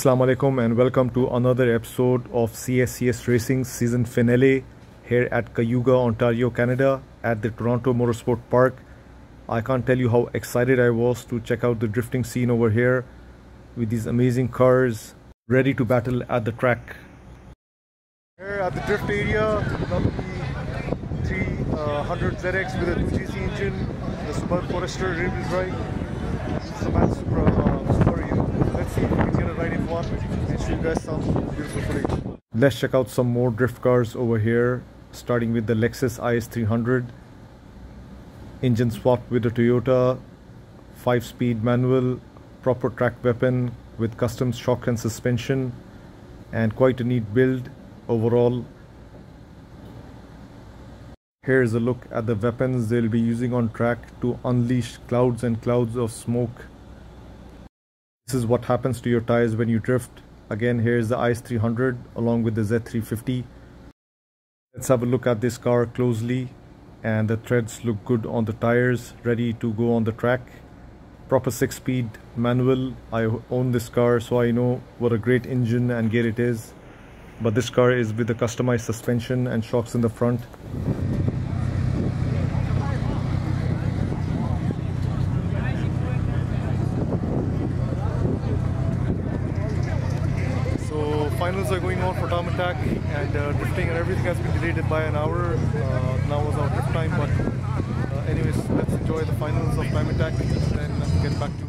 Assalamu alaikum and welcome to another episode of CSCS Racing season finale here at Cayuga, Ontario, Canada at the Toronto Motorsport Park. I can't tell you how excited I was to check out the drifting scene over here with these amazing cars ready to battle at the track. Here at the drift area, lovely 300 ZX with a 2GC engine, the Subari Forester rib is right. This is the man Subari. Let's see if we can get a ride in one and show you guys some beautiful footage. Let's check out some more drift cars over here, starting with the Lexus IS300. Engine swapped with the Toyota, 5-speed manual, proper track weapon with custom shock and suspension, and quite a neat build overall. Here's a look at the weapons they'll be using on track to unleash clouds and clouds of smoke. This is what happens to your tires when you drift. Again, here's the IS300 along with the Z350. Let's have a look at this car closely, and the treads look good on the tires, ready to go on the track. Proper 6-speed manual. I own this car, so I know what a great engine and gear it is. But this car is with the customized suspension and shocks in the front. Finals are going on for Time Attack, and drifting and everything has been delayed by an hour. Now was our drift time, but anyways, let's enjoy the finals of Time Attack and then get back to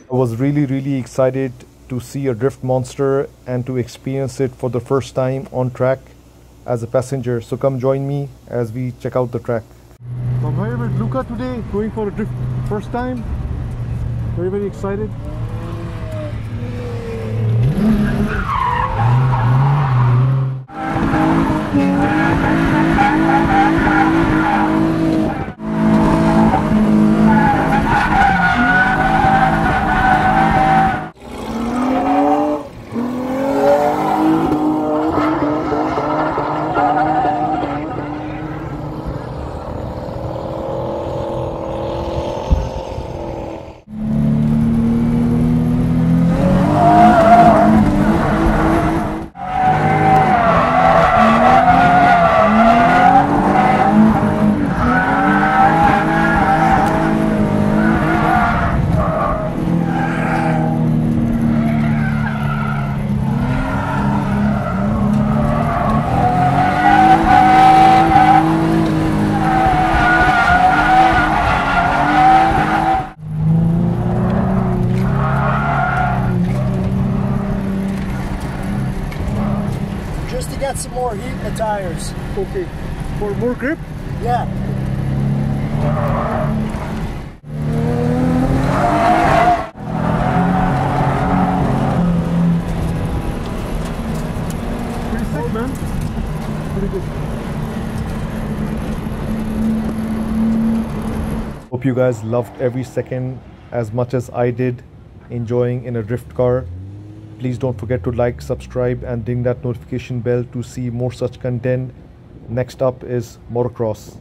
I was really excited to see a drift monster and to experience it for the first time on track as a passenger. So come join me as we check out the track. So I'm here with Luca today, going for a drift first time. Very excited. Just to get some more heat in the tires. Okay, for more grip? Yeah. Pretty sick, man. Pretty good. Hope you guys loved every second as much as I did enjoying in a drift car. Please don't forget to like, subscribe and ding that notification bell to see more such content. Next up is motocross.